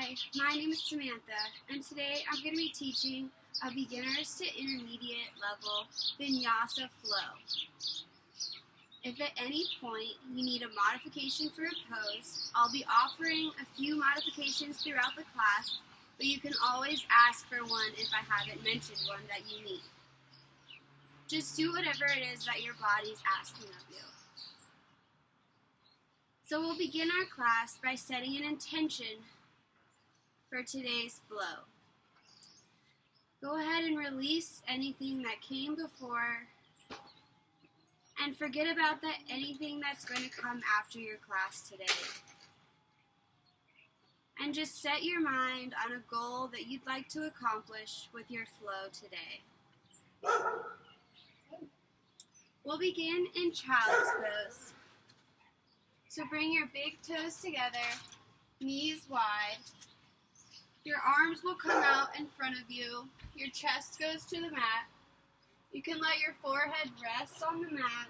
Hi, my name is Samantha, and today I'm going to be teaching a beginners to intermediate level Vinyasa Flow. If at any point you need a modification for a pose, I'll be offering a few modifications throughout the class, but you can always ask for one if I haven't mentioned one that you need. Just do whatever it is that your body's asking of you. So we'll begin our class by setting an intention for today's flow. Go ahead and release anything that came before and forget about anything that's going to come after your class today. And just set your mind on a goal that you'd like to accomplish with your flow today. We'll begin in child's pose. So bring your big toes together, knees wide. Your arms will come out in front of you. Your chest goes to the mat. You can let your forehead rest on the mat.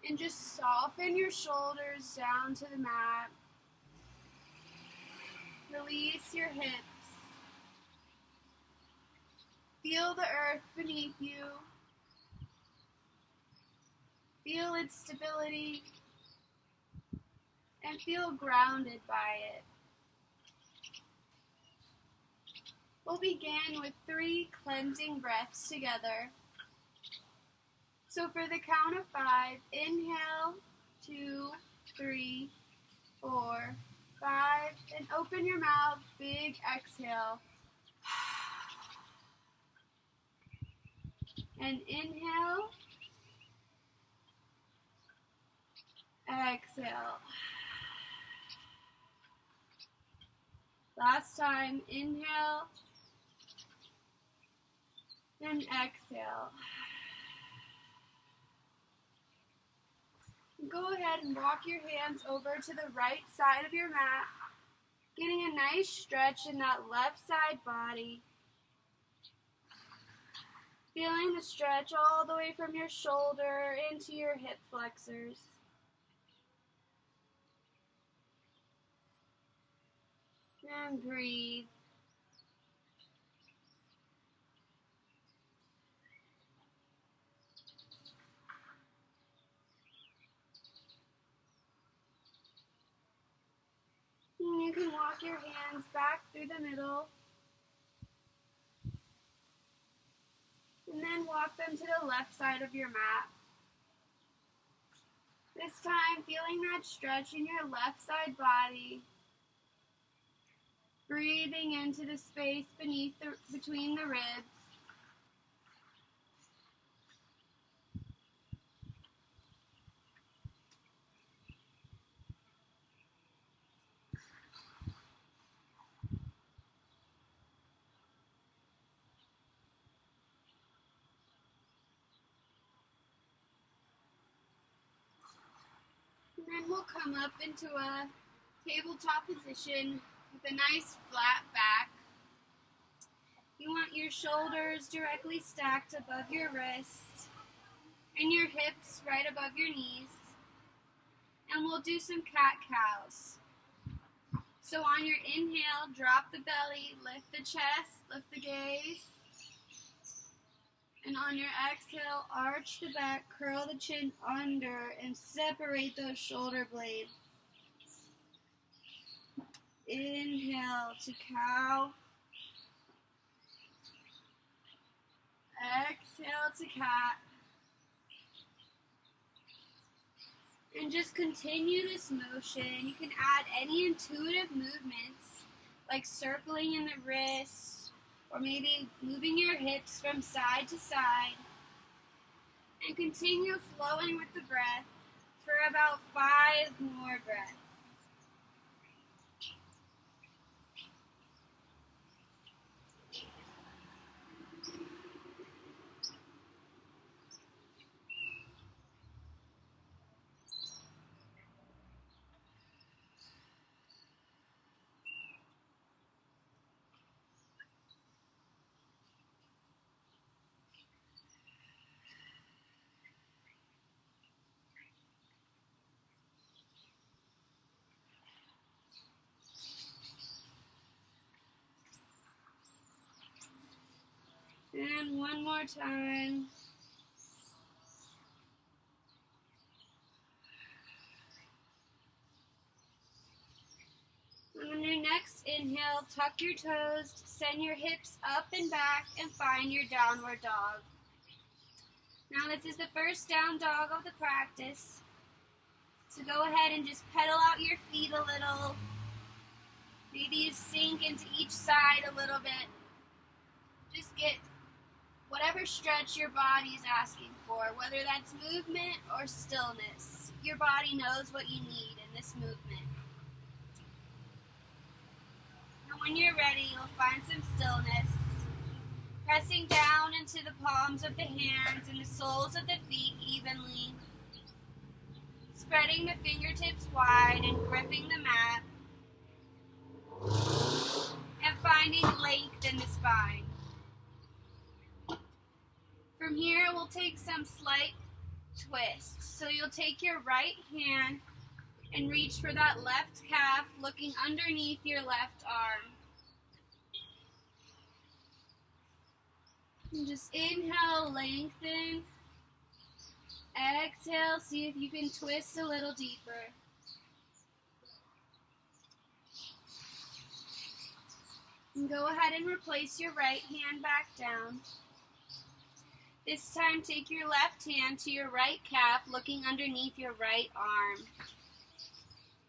And just soften your shoulders down to the mat. Release your hips. Feel the earth beneath you. Feel its stability. And feel grounded by it. We'll begin with 3 cleansing breaths together. So for the count of 5, inhale, 2, 3, 4, 5, and open your mouth, big exhale. And inhale, exhale. Last time, inhale, and exhale. Go ahead and walk your hands over to the right side of your mat, getting a nice stretch in that left side body. Feeling the stretch all the way from your shoulder into your hip flexors. And breathe. And you can walk your hands back through the middle. And then walk them to the left side of your mat. This time, feeling that stretch in your left side body. Breathing into the space between the ribs. And then we'll come up into a tabletop position with a nice flat back. You want your shoulders directly stacked above your wrists and your hips right above your knees. And we'll do some cat-cows. So on your inhale, drop the belly, lift the chest, lift the gaze. And on your exhale, arch the back, curl the chin under, and separate those shoulder blades. Inhale to cow. Exhale to cat. And just continue this motion. You can add any intuitive movements, like circling in the wrist, or maybe moving your hips from side to side. And continue flowing with the breath for about 5 more breaths. And one more time. And on your next inhale, tuck your toes, send your hips up and back, and find your downward dog. Now this is the first down dog of the practice. So go ahead and just pedal out your feet a little. Maybe you sink into each side a little bit. Just get whatever stretch your body is asking for, whether that's movement or stillness. Your body knows what you need in this movement. And when you're ready, you'll find some stillness. Pressing down into the palms of the hands and the soles of the feet evenly. Spreading the fingertips wide and gripping the mat. And finding length in the spine. From here, we'll take some slight twists. So you'll take your right hand and reach for that left calf, looking underneath your left arm. And just inhale, lengthen. Exhale, see if you can twist a little deeper. And go ahead and replace your right hand back down. This time, take your left hand to your right calf, looking underneath your right arm.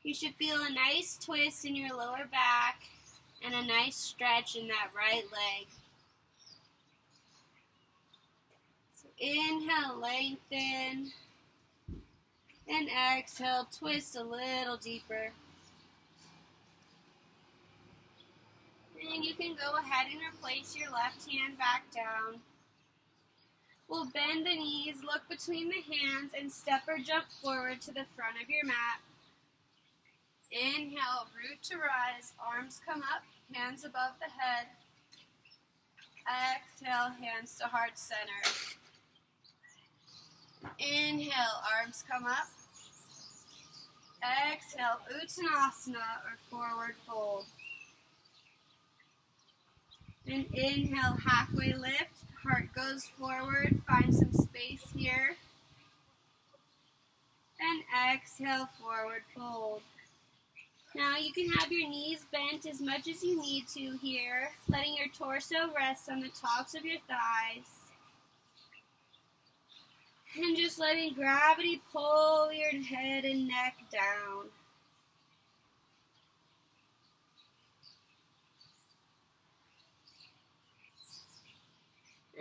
You should feel a nice twist in your lower back and a nice stretch in that right leg. So inhale, lengthen, and exhale, twist a little deeper. And you can go ahead and replace your left hand back down. We'll bend the knees, look between the hands, and step or jump forward to the front of your mat. Inhale, root to rise, arms come up, hands above the head. Exhale, hands to heart center. Inhale, arms come up. Exhale, Uttanasana or forward fold. And inhale, halfway lift, heart goes forward, find some space here. And exhale, forward fold. Now you can have your knees bent as much as you need to here, letting your torso rest on the tops of your thighs. And just letting gravity pull your head and neck down.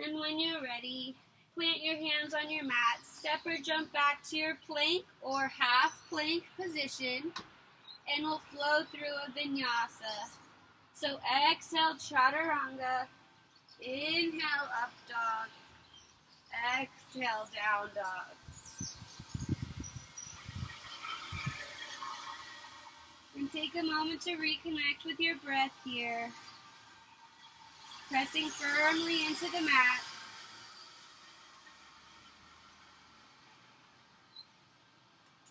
And when you're ready, plant your hands on your mat, step or jump back to your plank or half plank position, and we'll flow through a vinyasa. So exhale, chaturanga, inhale, up dog, exhale, down dog. And take a moment to reconnect with your breath here. Pressing firmly into the mat.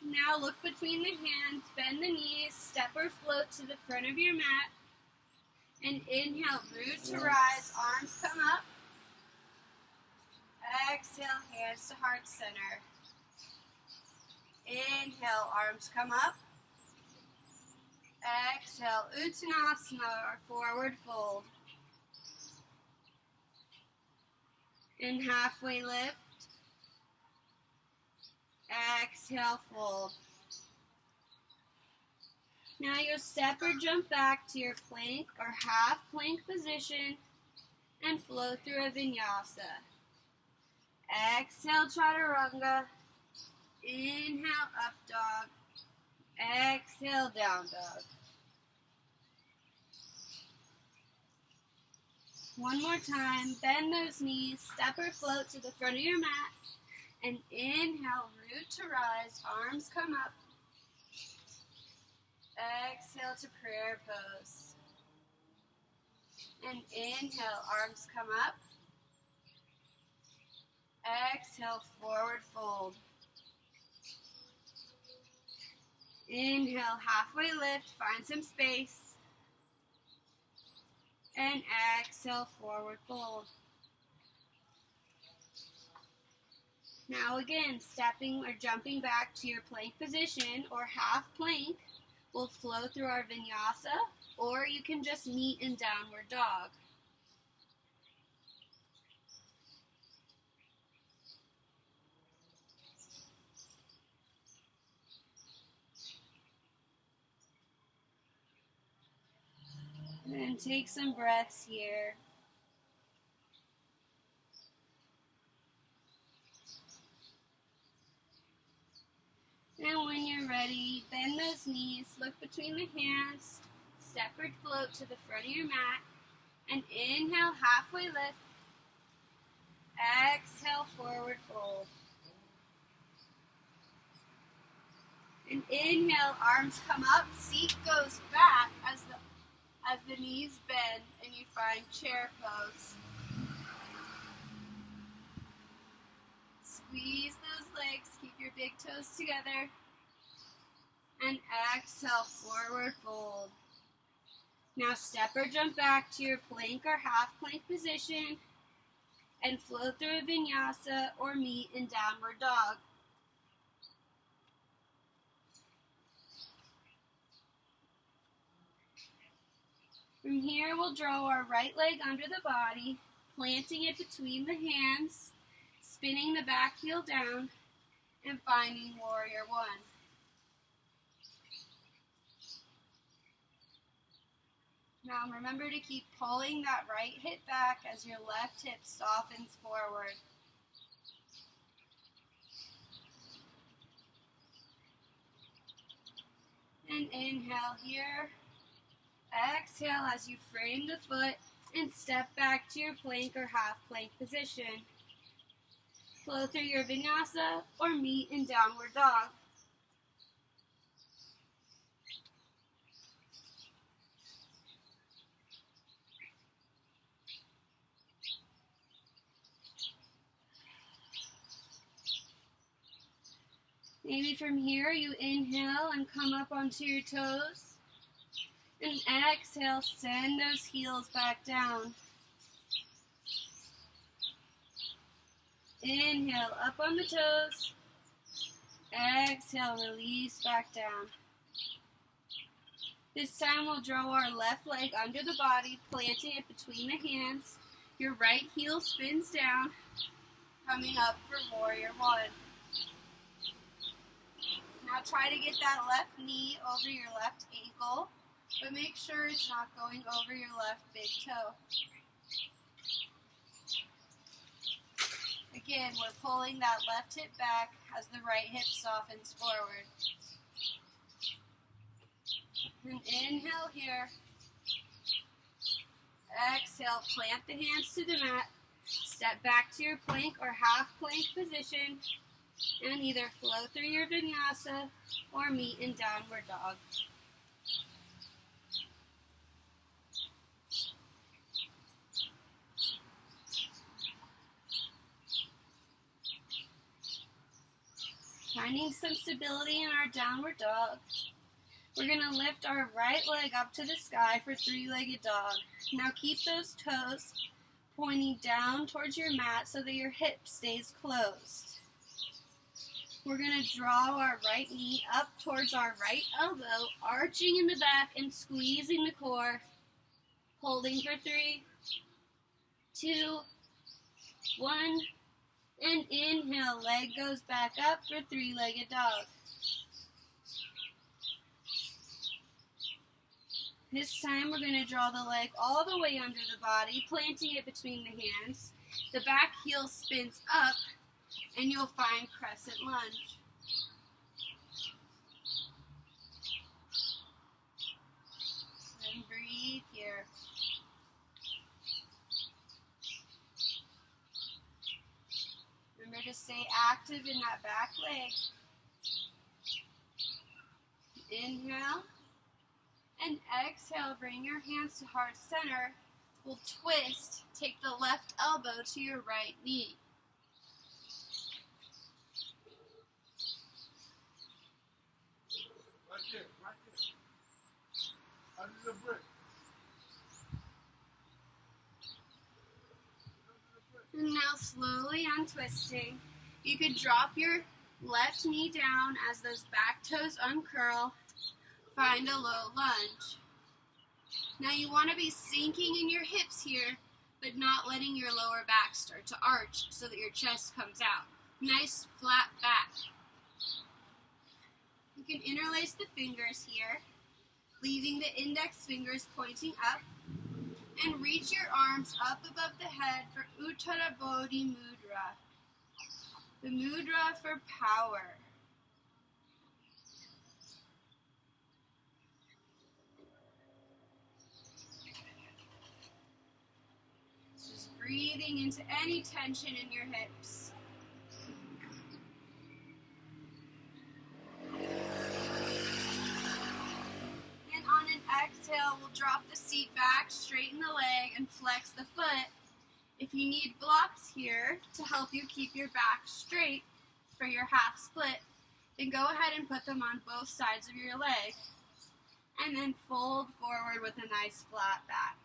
Now look between the hands, bend the knees, step or float to the front of your mat. And inhale, root to rise, arms come up. Exhale, hands to heart center. Inhale, arms come up. Exhale, Uttanasana or forward fold. And halfway lift. Exhale, fold. Now you'll step or jump back to your plank or half plank position and flow through a vinyasa. Exhale, chaturanga. Inhale, up dog. Exhale, down dog. One more time, bend those knees, step or float to the front of your mat, and inhale, root to rise, arms come up. Exhale to prayer pose. And inhale, arms come up. Exhale, forward fold. Inhale, halfway lift, find some space. And exhale, forward fold. Now again, stepping or jumping back to your plank position or half plank will flow through our vinyasa, or you can just meet in downward dog. And then take some breaths here. And when you're ready, bend those knees, look between the hands, step or float to the front of your mat, and inhale, halfway lift. Exhale, forward fold. And inhale, arms come up, seat goes back as the knees bend and you find chair pose. Squeeze those legs, keep your big toes together. And exhale, forward fold. Now step or jump back to your plank or half plank position and flow through a vinyasa or meet in downward dog. From here, we'll draw our right leg under the body, planting it between the hands, spinning the back heel down, and finding warrior one. Now remember to keep pulling that right hip back as your left hip softens forward. And inhale here. Exhale as you frame the foot and step back to your plank or half plank position. Flow through your vinyasa or meet in downward dog. Maybe from here you inhale and come up onto your toes. And exhale, send those heels back down. Inhale, up on the toes. Exhale, release back down. This time we'll draw our left leg under the body, planting it between the hands. Your right heel spins down, coming up for warrior one. Now try to get that left knee over your left ankle, but make sure it's not going over your left big toe. Again, we're pulling that left hip back as the right hip softens forward. And inhale here. Exhale, plant the hands to the mat. Step back to your plank or half plank position and either flow through your vinyasa or meet in downward dog. Finding some stability in our downward dog. We're going to lift our right leg up to the sky for three-legged dog. Now keep those toes pointing down towards your mat so that your hip stays closed. We're going to draw our right knee up towards our right elbow, arching in the back and squeezing the core. Holding for 3, 2, 1, and inhale, leg goes back up for three-legged dog. This time we're going to draw the leg all the way under the body, planting it between the hands. The back heel spins up, and you'll find crescent lunge. And breathe here. Remember to stay active in that back leg. Inhale. And exhale, bring your hands to heart center. We'll twist. Take the left elbow to your right knee. Right there. Under the brick. And now slowly untwisting. You could drop your left knee down as those back toes uncurl. Find a low lunge. Now you want to be sinking in your hips here, but not letting your lower back start to arch so that your chest comes out. Nice flat back. You can interlace the fingers here, leaving the index fingers pointing up, and reach your arms up above the head for Uttara Bodhi Mudra, the mudra for power. Just breathing into any tension in your hips. And on an exhale, we'll drop the seat back, straighten the leg, and flex the foot. If you need blocks here to help you keep your back straight for your half split, then go ahead and put them on both sides of your leg. And then fold forward with a nice flat back.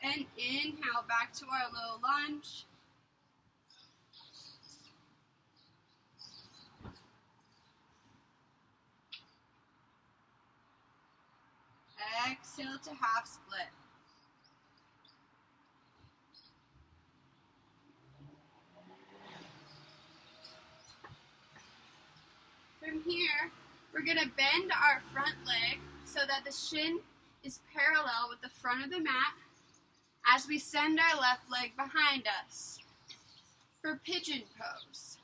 And inhale back to our low lunge. Exhale to half split. From here, we're going to bend our front leg so that the shin is parallel with the front of the mat as we send our left leg behind us for pigeon pose.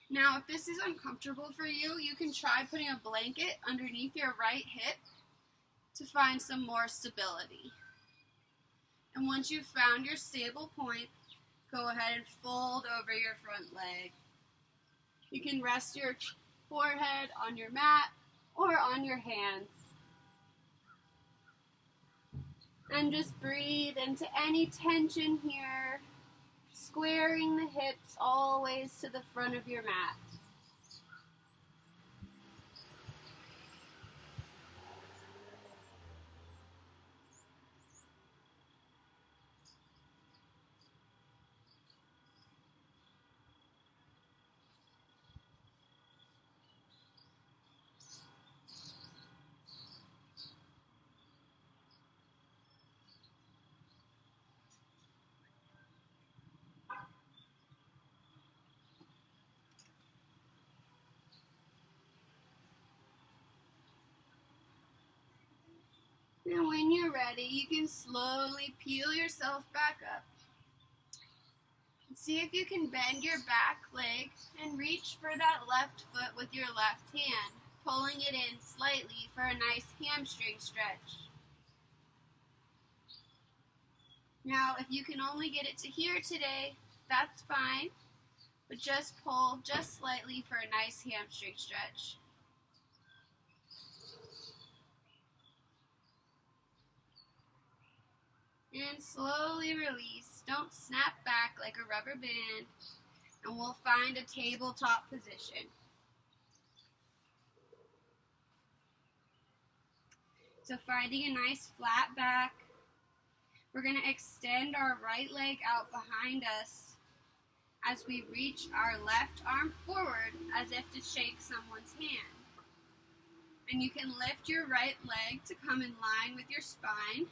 Now, if this is uncomfortable for you, you can try putting a blanket underneath your right hip to find some more stability. And once you've found your stable point, go ahead and fold over your front leg. You can rest your forehead on your mat or on your hands. And just breathe into any tension here, squaring the hips always to the front of your mat. And when you're ready, you can slowly peel yourself back up. See if you can bend your back leg and reach for that left foot with your left hand, pulling it in slightly for a nice hamstring stretch. Now, if you can only get it to here today, that's fine, but just pull just slightly for a nice hamstring stretch. And slowly release. Don't snap back like a rubber band. And we'll find a tabletop position. So finding a nice flat back. We're going to extend our right leg out behind us as we reach our left arm forward as if to shake someone's hand. And you can lift your right leg to come in line with your spine.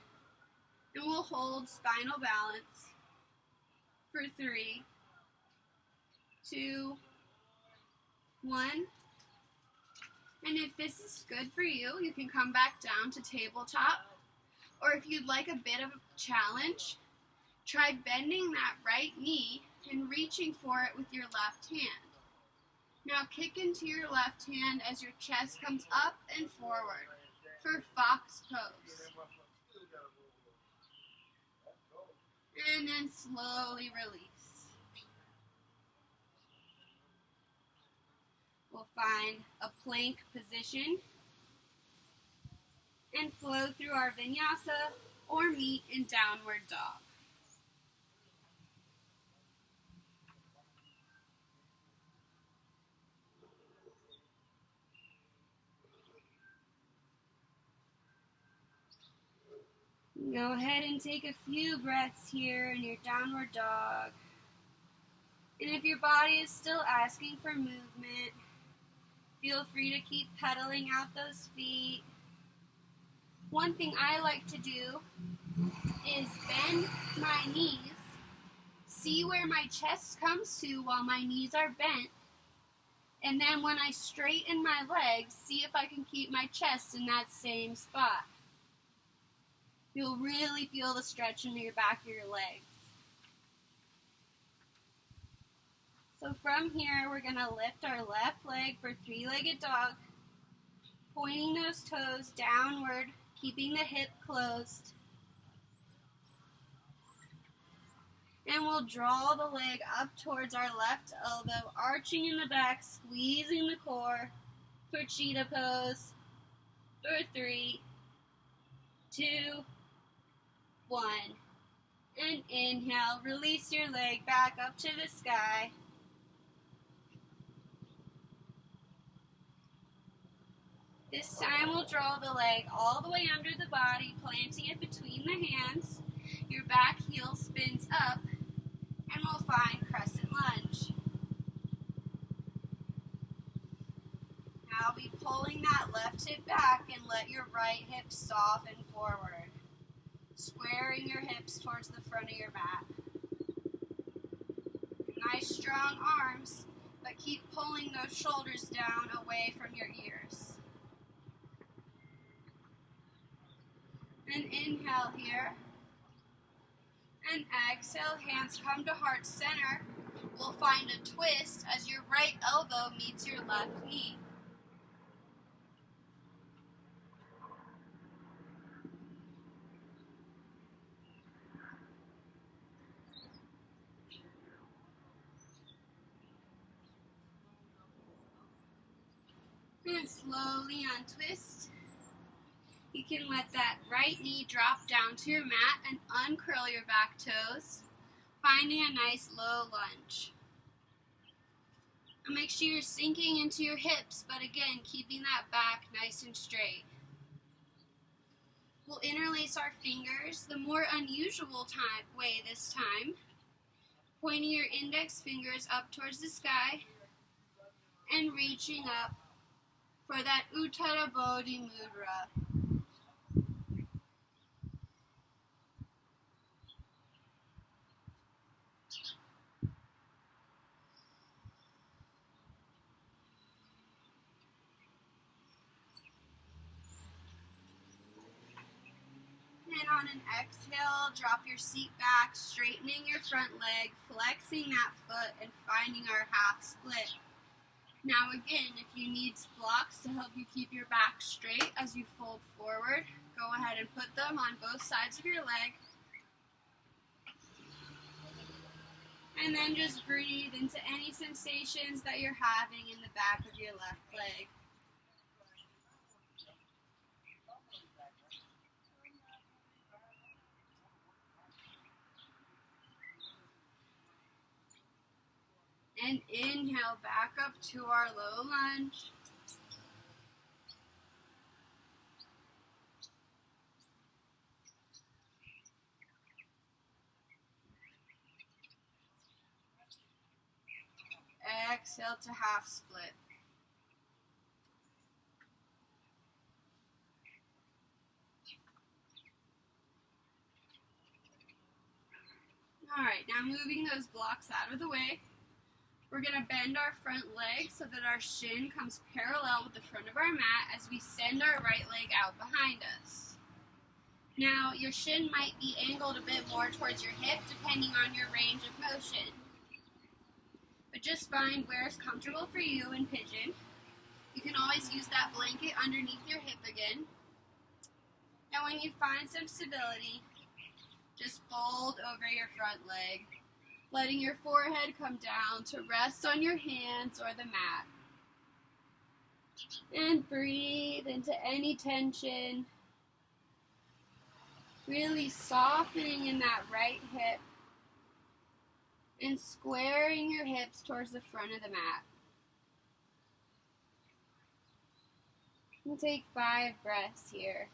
And we'll hold spinal balance for 3, 2, 1. And if this is good for you, you can come back down to tabletop. Or if you'd like a bit of a challenge, try bending that right knee and reaching for it with your left hand. Now kick into your left hand as your chest comes up and forward for fox pose. And then slowly release. We'll find a plank position and flow through our vinyasa or meet in downward dog. Go ahead and take a few breaths here in your downward dog. And if your body is still asking for movement, feel free to keep pedaling out those feet. One thing I like to do is bend my knees, see where my chest comes to while my knees are bent, and then when I straighten my legs, see if I can keep my chest in that same spot. You'll really feel the stretch in your back of your legs. So from here, we're going to lift our left leg for three-legged dog, pointing those toes downward, keeping the hip closed. And we'll draw the leg up towards our left elbow, arching in the back, squeezing the core for cheetah pose. For 3, 2, 1. And inhale, release your leg back up to the sky. This time we'll draw the leg all the way under the body, planting it between the hands. Your back heel spins up, and we'll find crescent lunge. Now be pulling that left hip back and let your right hip soften forward, squaring your hips towards the front of your mat. Nice strong arms, but keep pulling those shoulders down away from your ears. And inhale here. And exhale, hands come to heart center. We'll find a twist as your right elbow meets your left knee. And slowly untwist. You can let that right knee drop down to your mat and uncurl your back toes, finding a nice low lunge. And make sure you're sinking into your hips, but again, keeping that back nice and straight. We'll interlace our fingers the more unusual way this time, pointing your index fingers up towards the sky and reaching up for that Uttar Bodhi Mudra. And on an exhale, drop your seat back, straightening your front leg, flexing that foot, and finding our half split. Now again, if you need blocks to help you keep your back straight as you fold forward, go ahead and put them on both sides of your leg. And then just breathe into any sensations that you're having in the back of your left leg. And inhale back up to our low lunge. Exhale to half split. Alright, now moving those blocks out of the way, we're going to bend our front leg so that our shin comes parallel with the front of our mat as we send our right leg out behind us. Now, your shin might be angled a bit more towards your hip depending on your range of motion. But just find where it's comfortable for you in pigeon. You can always use that blanket underneath your hip again. And when you find some stability, just fold over your front leg, letting your forehead come down to rest on your hands or the mat. And breathe into any tension, really softening in that right hip and squaring your hips towards the front of the mat. And take 5 breaths here.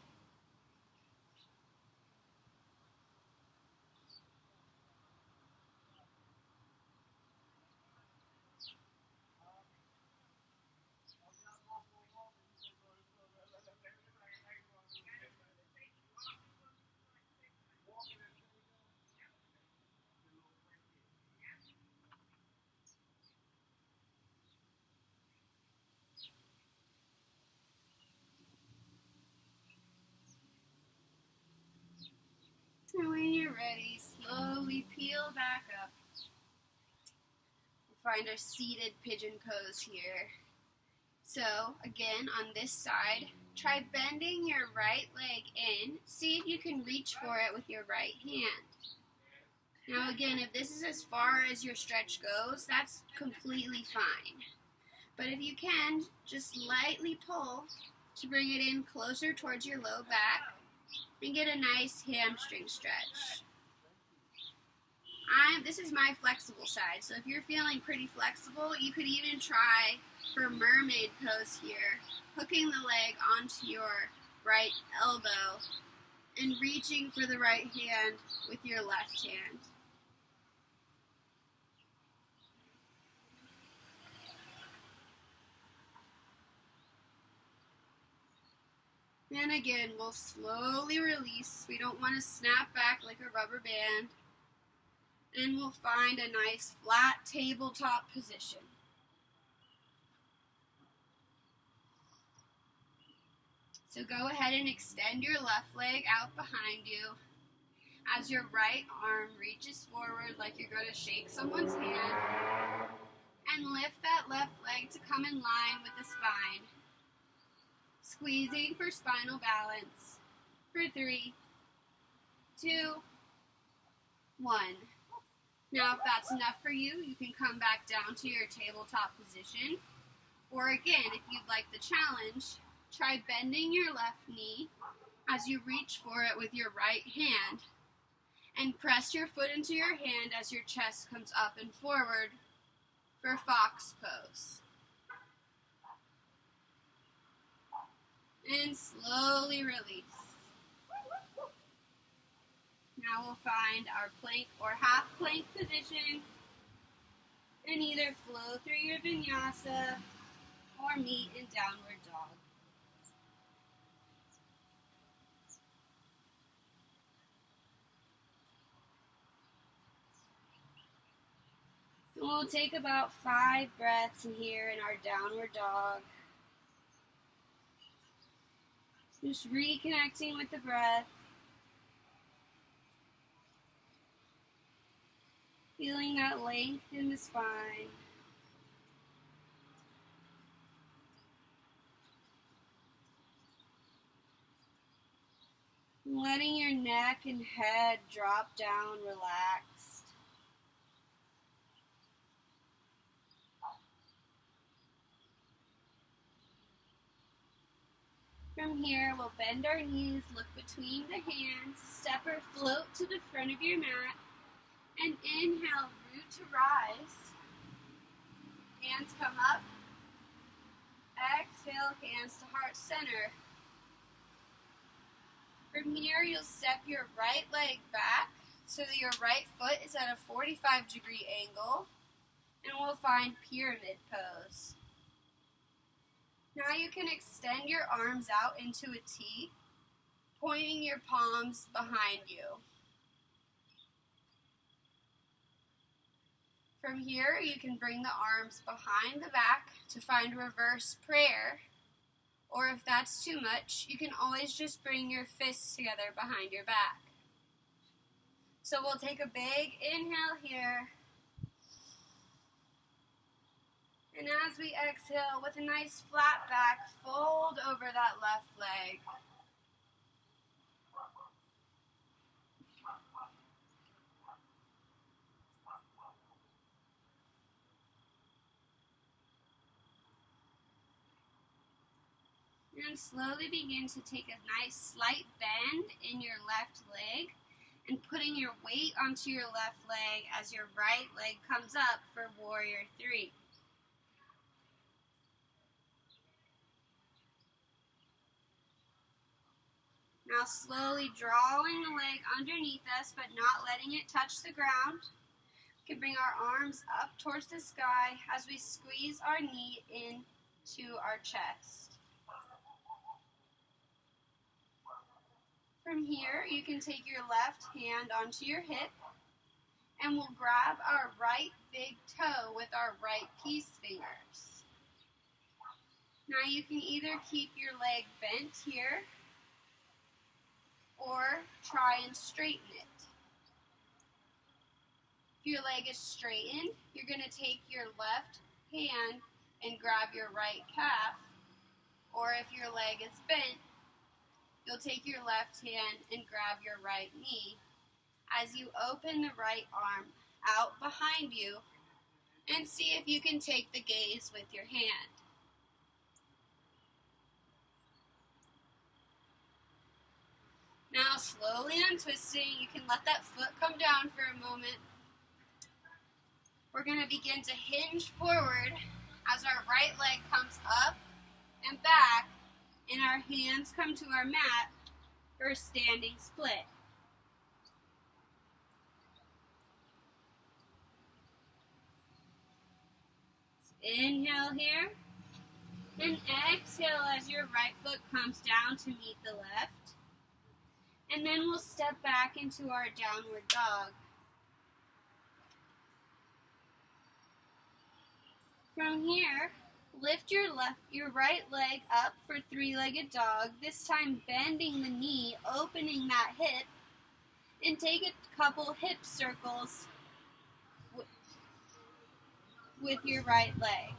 And when you're ready, slowly peel back up. We'll find our seated pigeon pose here. So, again, on this side, try bending your right leg in. See if you can reach for it with your right hand. Now, again, if this is as far as your stretch goes, that's completely fine. But if you can, just lightly pull to bring it in closer towards your low back and get a nice hamstring stretch. This is my flexible side, so if you're feeling pretty flexible, you could even try for mermaid pose here, hooking the leg onto your right elbow and reaching for the right hand with your left hand. And again, we'll slowly release. We don't want to snap back like a rubber band. And we'll find a nice flat tabletop position. So go ahead and extend your left leg out behind you as your right arm reaches forward like you're going to shake someone's hand. And lift that left leg to come in line with the spine. Squeezing for spinal balance. For 3, 2, 1. Now, if that's enough for you, you can come back down to your tabletop position. Or again, if you'd like the challenge, try bending your left knee as you reach for it with your right hand. And press your foot into your hand as your chest comes up and forward for fox pose. And slowly release. Now we'll find our plank or half plank position and either flow through your vinyasa or meet in downward dog. And we'll take about 5 breaths in here in our downward dog. Just reconnecting with the breath. Feeling that length in the spine. Letting your neck and head drop down relaxed. From here, we'll bend our knees, look between the hands, step or float to the front of your mat, and inhale, root to rise. Hands come up. Exhale, hands to heart center. From here, you'll step your right leg back so that your right foot is at a 45-degree angle, and we'll find pyramid pose. Now you can extend your arms out into a T, pointing your palms behind you. From here, you can bring the arms behind the back to find reverse prayer, or if that's too much, you can always just bring your fists together behind your back. So we'll take a big inhale here. And as we exhale, with a nice flat back, fold over that left leg. And slowly begin to take a nice slight bend in your left leg and putting your weight onto your left leg as your right leg comes up for Warrior 3. Now slowly drawing the leg underneath us but not letting it touch the ground. We can bring our arms up towards the sky as we squeeze our knee into our chest. From here, you can take your left hand onto your hip and we'll grab our right big toe with our right peace fingers. Now you can either keep your leg bent here or try and straighten it. If your leg is straightened, you're going to take your left hand and grab your right calf. Or if your leg is bent, you'll take your left hand and grab your right knee as you open the right arm out behind you and see if you can take the gaze with your hand. Now slowly untwisting, you can let that foot come down for a moment. We're going to begin to hinge forward as our right leg comes up and back and our hands come to our mat for a standing split. Inhale here and exhale as your right foot comes down to meet the left. And then we'll step back into our downward dog. From here, lift your right leg up for three-legged dog, this time bending the knee, opening that hip, and take a couple hip circles with your right leg.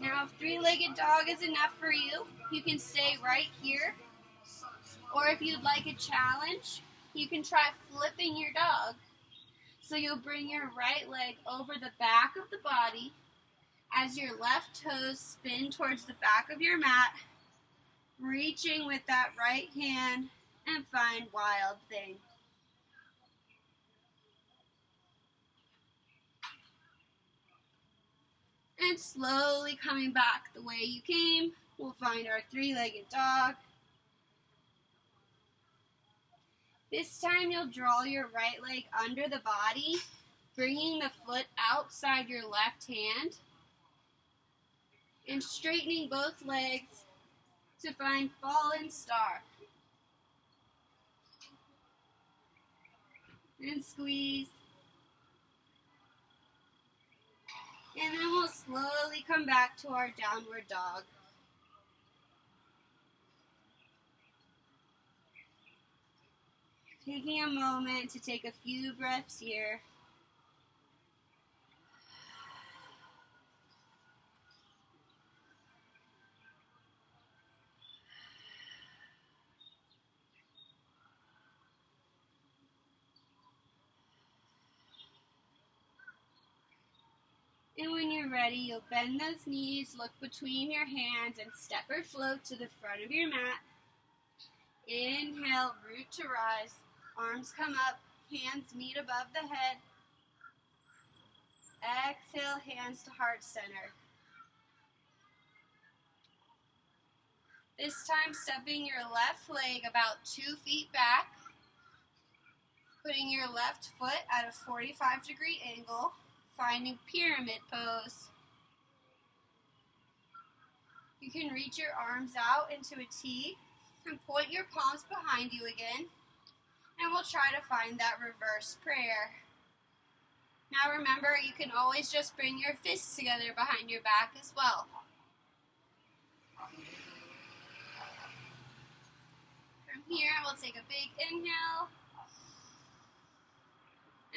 Now, if three-legged dog is enough for you, you can stay right here. Or if you'd like a challenge, you can try flipping your dog. So you'll bring your right leg over the back of the body as your left toes spin towards the back of your mat, reaching with that right hand and find wild thing. And slowly coming back the way you came, we'll find our three-legged dog. This time you'll draw your right leg under the body, bringing the foot outside your left hand and straightening both legs to find fallen star. And squeeze. And then we'll slowly come back to our downward dog. Taking a moment to take a few breaths here. And when you're ready, you'll bend those knees, look between your hands, and step or float to the front of your mat. Inhale, root to rise. Arms come up, hands meet above the head. Exhale, hands to heart center. This time, stepping your left leg about 2 feet back, putting your left foot at a 45-degree angle, finding pyramid pose. You can reach your arms out into a T and point your palms behind you again, and we'll try to find that reverse prayer. Now remember, you can always just bring your fists together behind your back as well. From here, we'll take a big inhale.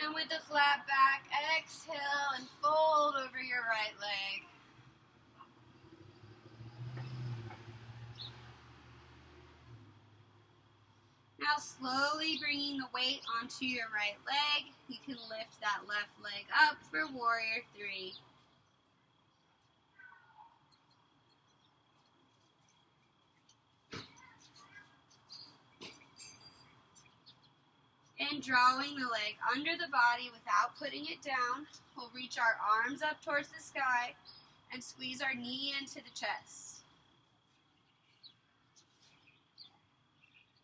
And with a flat back, exhale and fold over your right leg. Now slowly bringing the weight onto your right leg, you can lift that left leg up for warrior 3. And drawing the leg under the body without putting it down, we'll reach our arms up towards the sky and squeeze our knee into the chest.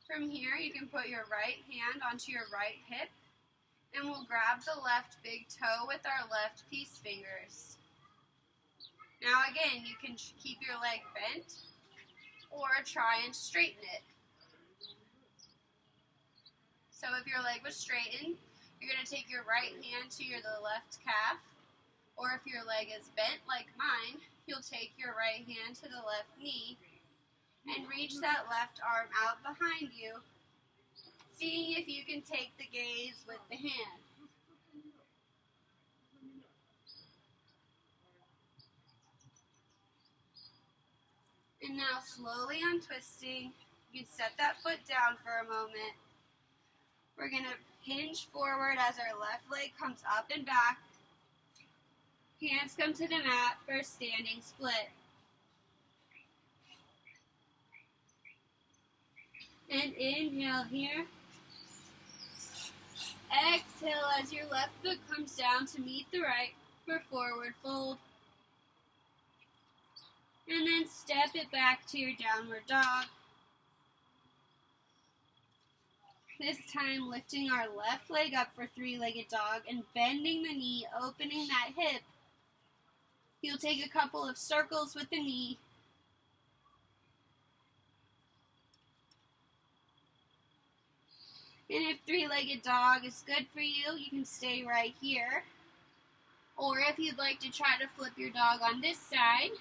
From here, you can put your right hand onto your right hip, and we'll grab the left big toe with our left peace fingers. Now again, you can keep your leg bent or try and straighten it. So if your leg was straightened, you're going to take your right hand to the left calf, or if your leg is bent like mine, you'll take your right hand to the left knee And reach that left arm out behind you, seeing if you can take the gaze with the hand. And now slowly untwisting, you can set that foot down for a moment. We're going to hinge forward as our left leg comes up and back. Hands come to the mat for a standing split. And inhale here. Exhale as your left foot comes down to meet the right for forward fold. And then step it back to your downward dog. This time lifting our left leg up for three-legged dog and bending the knee, opening that hip. You'll take a couple of circles with the knee. And if three-legged dog is good for you, you can stay right here. Or if you'd like to try to flip your dog on this side,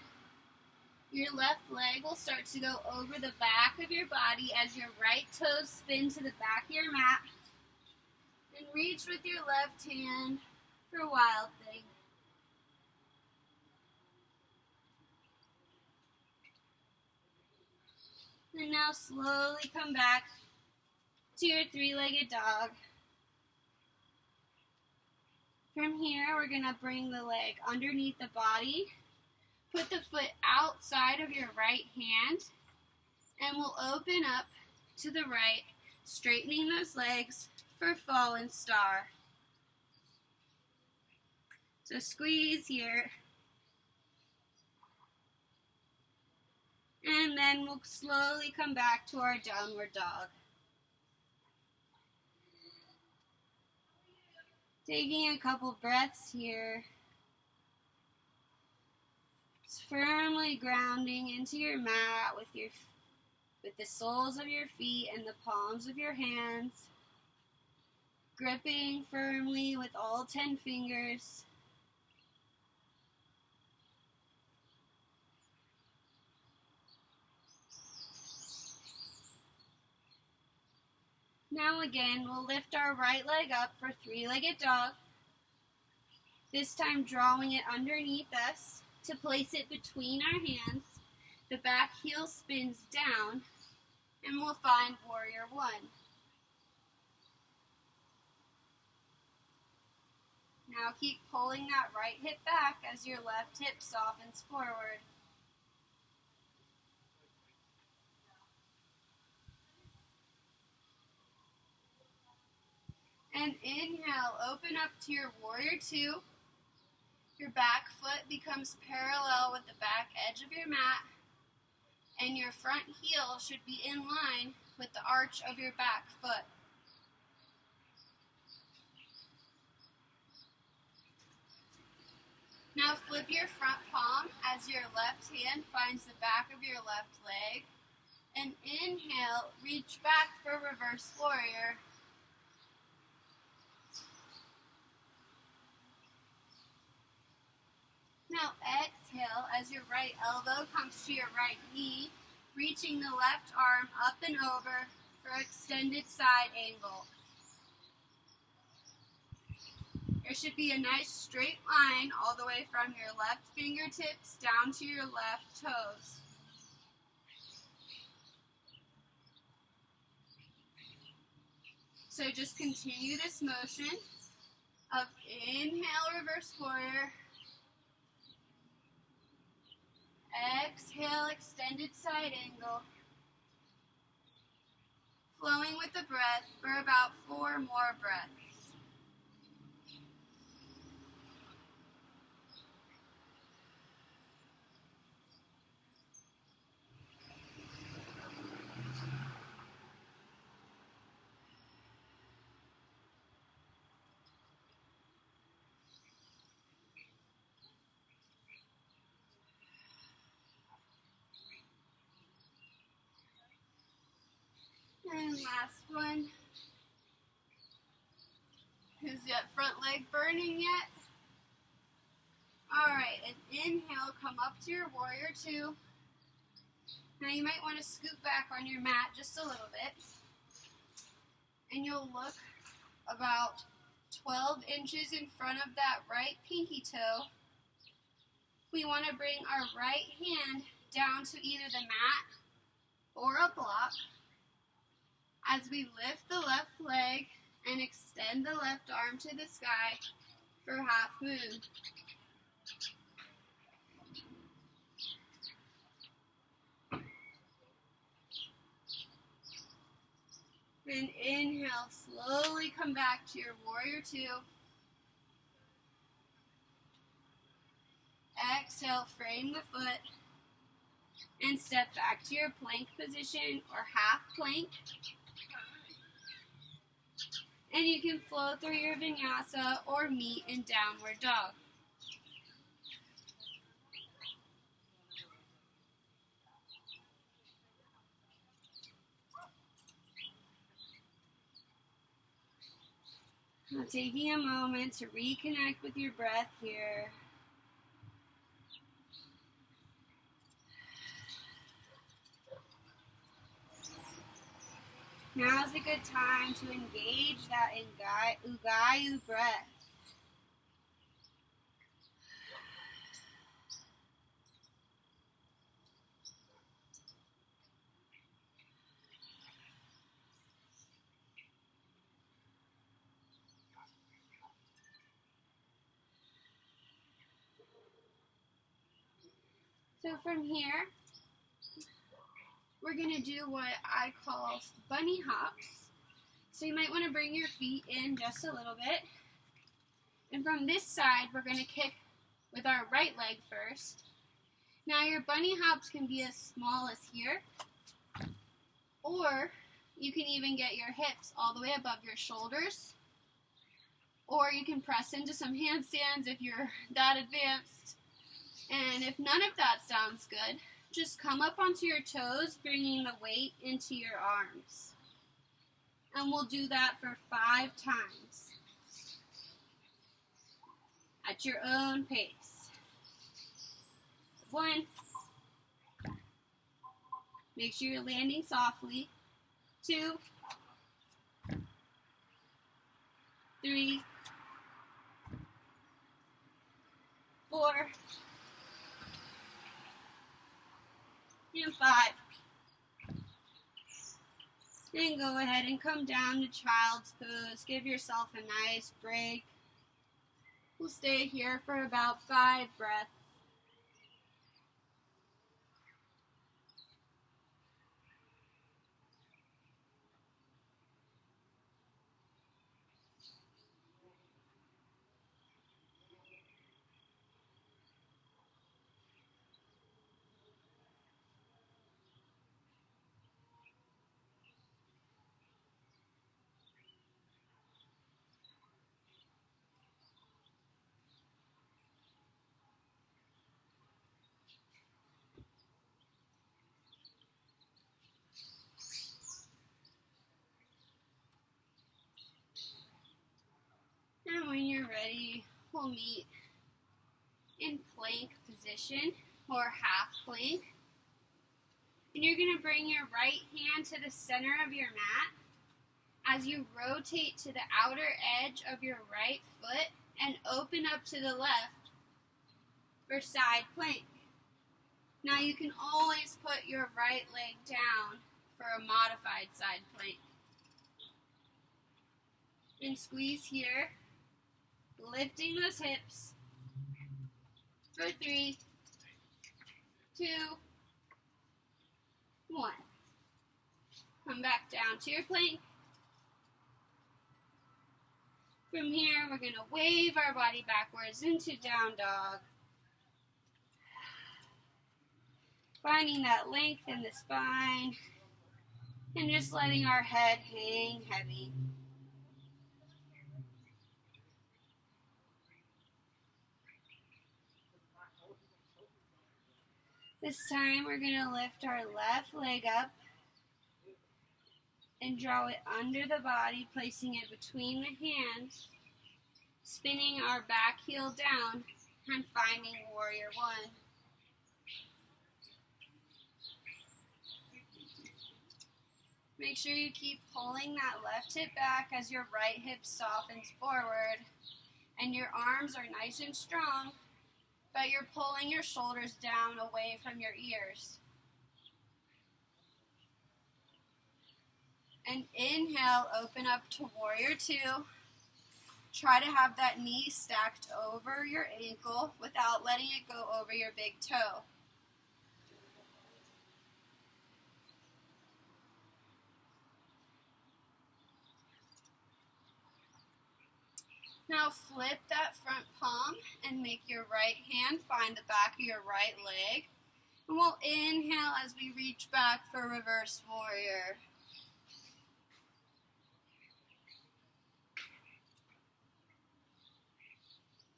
your left leg will start to go over the back of your body as your right toes spin to the back of your mat. And reach with your left hand for Wild Thing. And now slowly come back to your three-legged dog. From here, we're going to bring the leg underneath the body. Put the foot outside of your right hand, and we'll open up to the right, straightening those legs for Fallen Star. So squeeze here. And then we'll slowly come back to our downward dog. Taking a couple breaths here. Just firmly grounding into your mat with the soles of your feet and the palms of your hands. Gripping firmly with all 10 fingers. Now again, we'll lift our right leg up for three-legged dog. This time drawing it underneath us to place it between our hands. The back heel spins down, and we'll find Warrior One. Now keep pulling that right hip back as your left hip softens forward. And inhale, open up to your Warrior Two. Your back foot becomes parallel with the back edge of your mat, and your front heel should be in line with the arch of your back foot. Now flip your front palm as your left hand finds the back of your left leg, and inhale, reach back for Reverse Warrior. Now exhale as your right elbow comes to your right knee, reaching the left arm up and over for extended side angle. There should be a nice straight line all the way from your left fingertips down to your left toes. So just continue this motion of inhale, Reverse Warrior. Exhale, extended side angle. Flowing with the breath for about 4 more breaths. And last one. Is that front leg burning yet? Alright, and inhale, come up to your Warrior Two. Now you might want to scoot back on your mat just a little bit, and you'll look about 12 inches in front of that right pinky toe. We want to bring our right hand down to either the mat or a block as we lift the left leg and extend the left arm to the sky for half moon. And inhale, slowly come back to your warrior two. Exhale, frame the foot and step back to your plank position or half plank. And you can flow through your vinyasa or meet in downward dog. Now taking a moment to reconnect with your breath here. Now is a good time to engage that Ugayu breath. So from here, we're going to do what I call bunny hops. So you might want to bring your feet in just a little bit. And from this side, we're going to kick with our right leg first. Now your bunny hops can be as small as here, or you can even get your hips all the way above your shoulders, or you can press into some handstands if you're that advanced. And if none of that sounds good, just come up onto your toes, bringing the weight into your arms. And we'll do that for 5 times at your own pace. 1. Make sure you're landing softly. 2. 3. 4. And 5. Then go ahead and come down to child's pose. Give yourself a nice break. We'll stay here for about 5 breaths. And when you're ready, we'll meet in plank position or half plank. And you're going to bring your right hand to the center of your mat as you rotate to the outer edge of your right foot and open up to the left for side plank. Now you can always put your right leg down for a modified side plank. And squeeze here, lifting those hips for 3, 2, 1. Come back down to your plank. From here, we're going to wave our body backwards into down dog. Finding that length in the spine and just letting our head hang heavy. This time we're going to lift our left leg up and draw it under the body, placing it between the hands, spinning our back heel down and finding warrior 1. Make sure you keep pulling that left hip back as your right hip softens forward and your arms are nice and strong, but you're pulling your shoulders down away from your ears. And inhale, open up to warrior two. Try to have that knee stacked over your ankle without letting it go over your big toe. Now flip that front palm and make your right hand find the back of your right leg. And we'll inhale as we reach back for reverse warrior.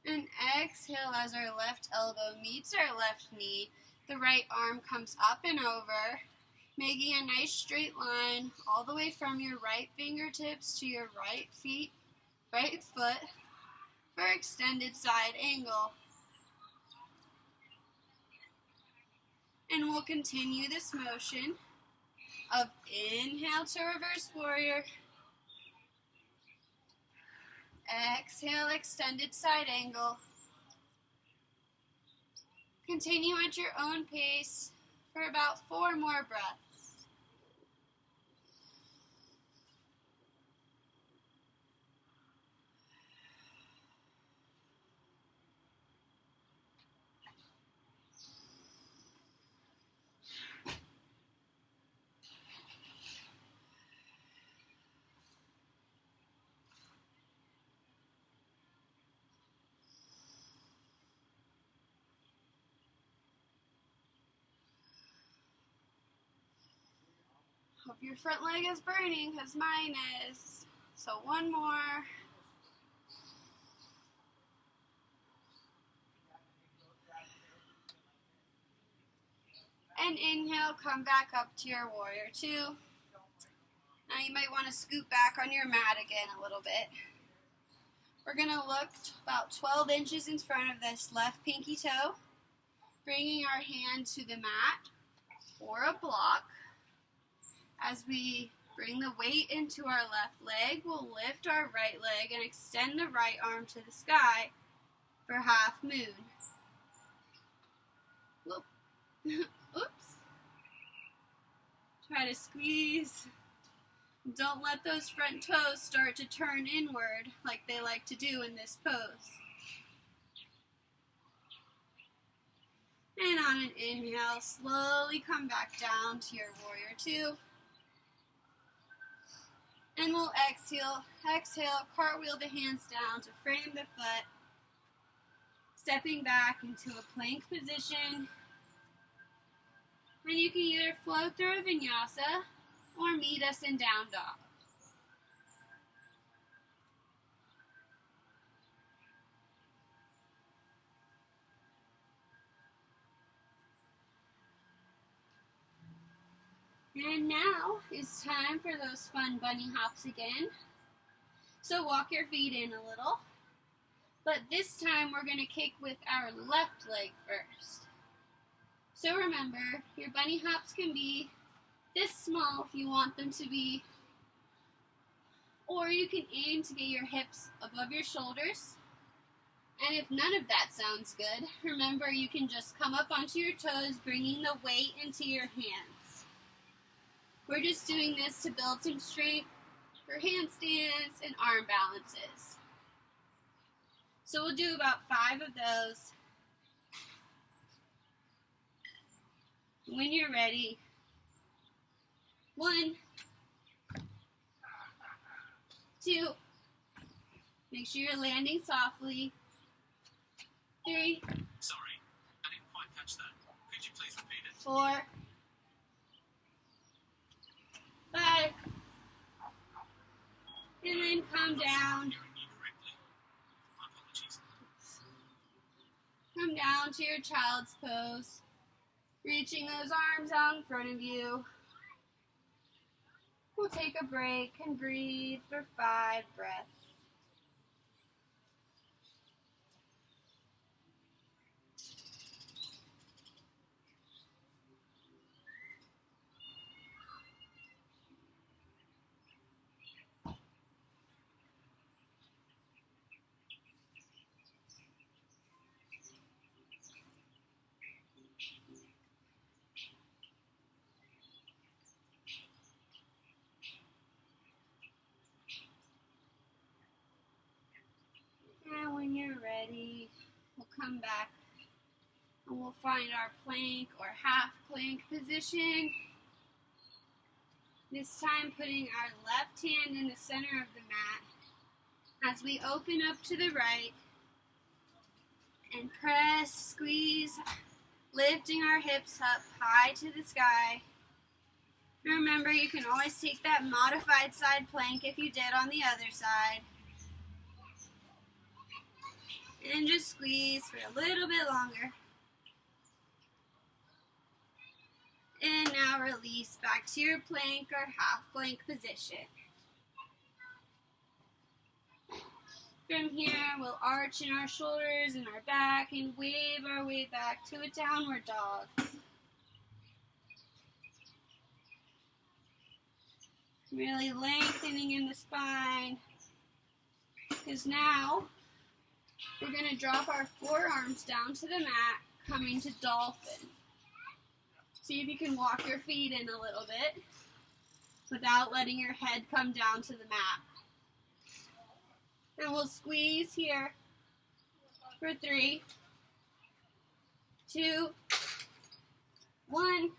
And exhale as our left elbow meets our left knee. The right arm comes up and over, making a nice straight line all the way from your right fingertips to your right foot for extended side angle. And we'll continue this motion of inhale to reverse warrior. Exhale, extended side angle. Continue at your own pace for about 4 more breaths. Hope your front leg is burning because mine is. So 1 more. And inhale, come back up to your warrior two. Now you might want to scoot back on your mat again a little bit. We're going to look about 12 inches in front of this left pinky toe, bringing our hand to the mat or a block. As we bring the weight into our left leg, we'll lift our right leg and extend the right arm to the sky for half moon. Whoop. Oops. Try to squeeze. Don't let those front toes start to turn inward like they like to do in this pose. And on an inhale, slowly come back down to your warrior two. And we'll exhale, cartwheel the hands down to frame the foot, stepping back into a plank position. And you can either float through a vinyasa or meet us in down dog. And now it's time for those fun bunny hops again. So walk your feet in a little. But this time we're going to kick with our left leg first. So remember, your bunny hops can be this small if you want them to be. Or you can aim to get your hips above your shoulders. And if none of that sounds good, remember you can just come up onto your toes, bringing the weight into your hands. We're just doing this to build some strength for handstands and arm balances. So we'll do about 5 of those. When you're ready, 1, 2, make sure you're landing softly. 3, sorry, I didn't quite catch that. Could you please repeat it? 4, 5, and then come down. My apologies. Come down to your child's pose, reaching those arms out in front of you. We'll take a break and breathe for 5 breaths. when you're ready, we'll come back and we'll find our plank or half plank position. This time putting our left hand in the center of the mat as we open up to the right and press, squeeze, lifting our hips up high to the sky. Remember, you can always take that modified side plank if you did on the other side. And just squeeze for a little bit longer. And now release back to your plank or half plank position. From here, we'll arch in our shoulders and our back and wave our way back to a downward dog. Really lengthening in the spine. Because now, we're going to drop our forearms down to the mat, coming to dolphin. See if you can walk your feet in a little bit without letting your head come down to the mat. And we'll squeeze here for 3, 2, 1,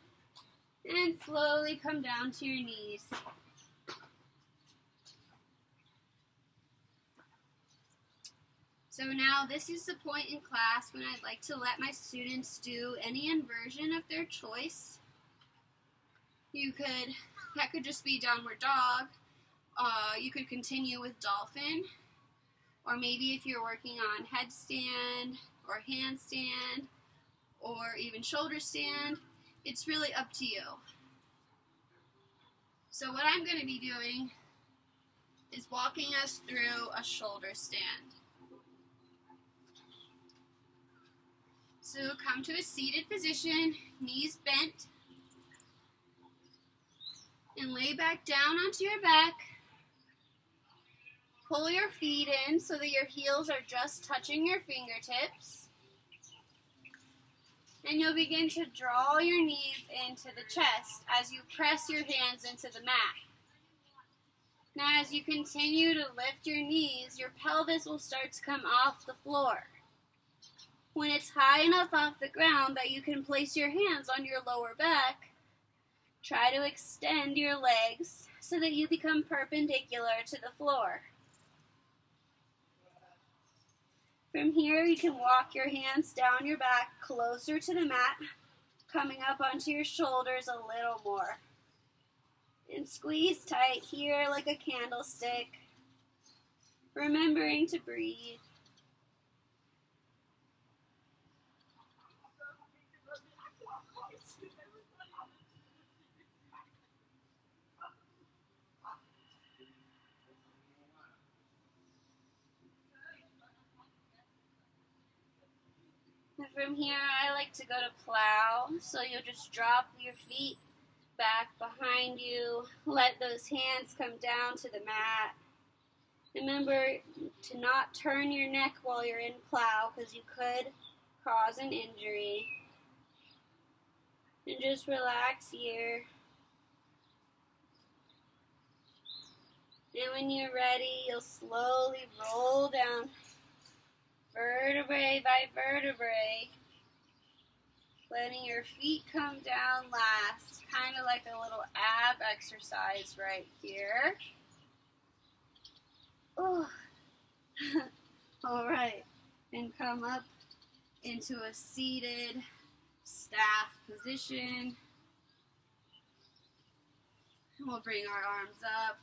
and slowly come down to your knees. So now this is the point in class when I'd like to let my students do any inversion of their choice. That could just be downward dog. You could continue with dolphin. Or maybe if you're working on headstand or handstand or even shoulder stand, it's really up to you. So what I'm going to be doing is walking us through a shoulder stand. So come to a seated position, knees bent, and lay back down onto your back. Pull your feet in so that your heels are just touching your fingertips. And you'll begin to draw your knees into the chest as you press your hands into the mat. Now as you continue to lift your knees, your pelvis will start to come off the floor. When it's high enough off the ground that you can place your hands on your lower back, try to extend your legs so that you become perpendicular to the floor. From here, you can walk your hands down your back closer to the mat, coming up onto your shoulders a little more. And squeeze tight here like a candlestick, remembering to breathe. And from here, I like to go to plow, so you'll just drop your feet back behind you, let those hands come down to the mat. Remember to not turn your neck while you're in plow, because you could cause an injury. And just relax here. And when you're ready, you'll slowly roll down vertebrae by vertebrae, letting your feet come down last, kind of like a little ab exercise right here. Oh. All right, and come up into a seated staff position. We'll bring our arms up.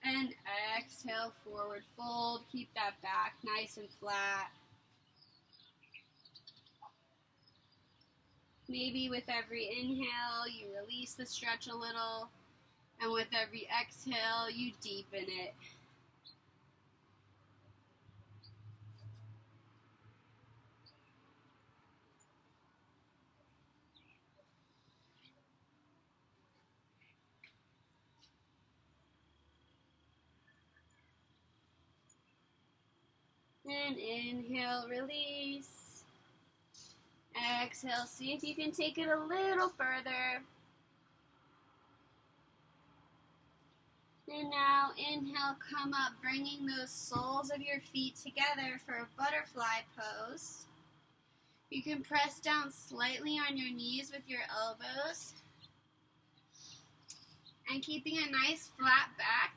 And exhale, forward fold. Keep that back nice and flat. Maybe with every inhale, you release the stretch a little. And with every exhale, you deepen it. And inhale, release. Exhale, see if you can take it a little further. And now inhale, come up, bringing those soles of your feet together for a butterfly pose. You can press down slightly on your knees with your elbows. And keeping a nice flat back,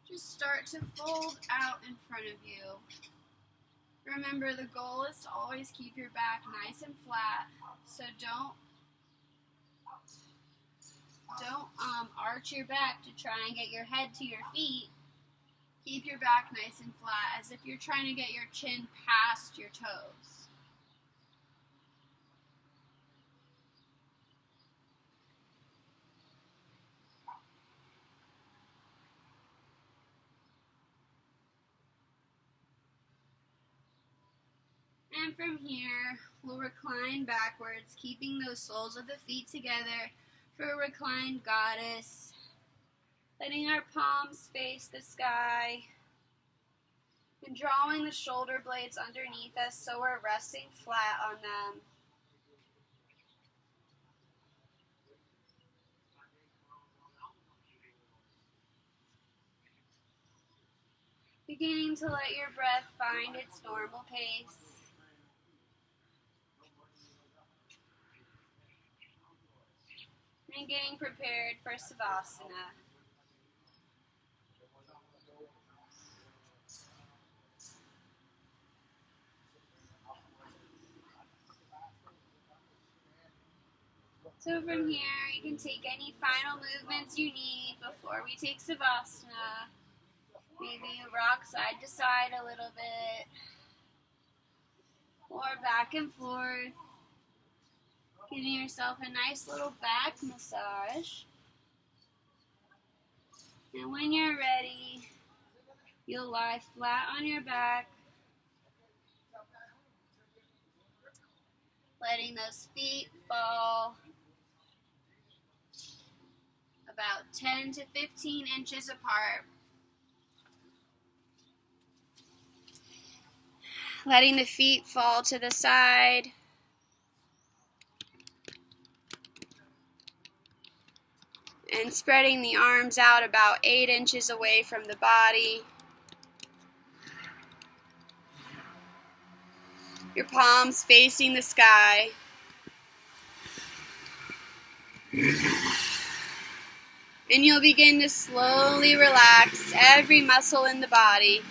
just start to fold out in front of you. Remember, the goal is to always keep your back nice and flat, so don't arch your back to try and get your head to your feet. Keep your back nice and flat, as if you're trying to get your chin past your toes. And from here, we'll recline backwards, keeping those soles of the feet together for a reclined goddess. Letting our palms face the sky. And drawing the shoulder blades underneath us so we're resting flat on them. Beginning to let your breath find its normal pace. And getting prepared for Savasana. So from here, you can take any final movements you need before we take Savasana. Maybe you rock side to side a little bit, or back and forth, giving yourself a nice little back massage. And when you're ready, you'll lie flat on your back, letting those feet fall about 10 to 15 inches apart. Letting the feet fall to the side. And spreading the arms out about 8 inches away from the body. Your palms facing the sky. And you'll begin to slowly relax every muscle in the body.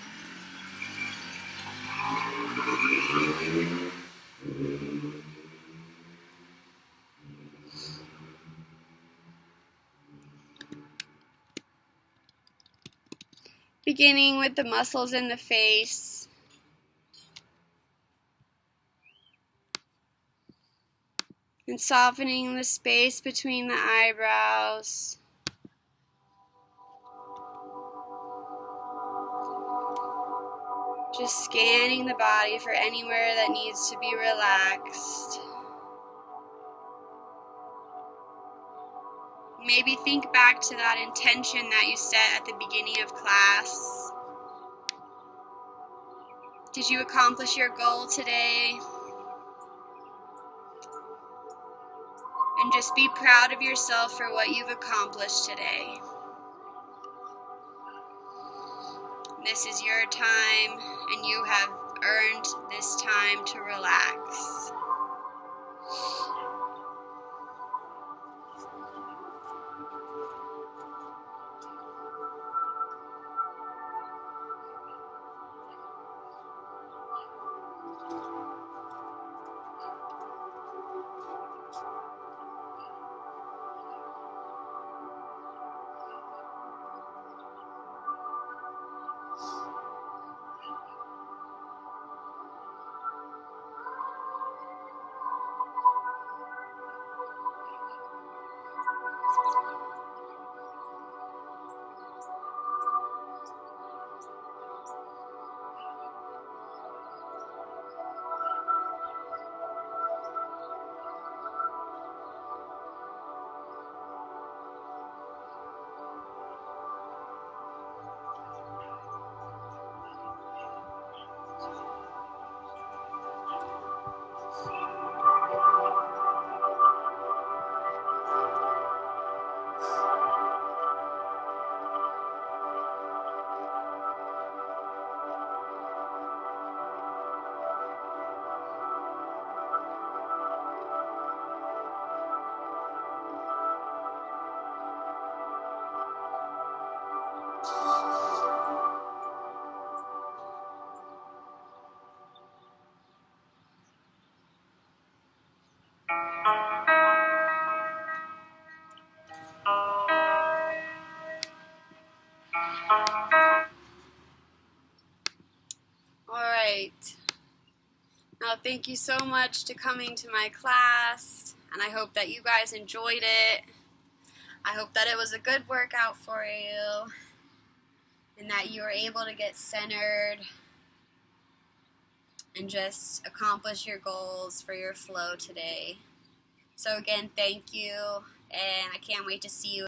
Beginning with the muscles in the face. And softening the space between the eyebrows. Just scanning the body for anywhere that needs to be relaxed. Maybe think back to that intention that you set at the beginning of class. Did you accomplish your goal today? And just be proud of yourself for what you've accomplished today. This is your time, and you have earned this time to relax. Alright. Now, thank you so much to coming to my class, and I hope that you guys enjoyed it. I hope that it was a good workout for you, and that you were able to get centered and just accomplish your goals for your flow today. So again, thank you, and I can't wait to see you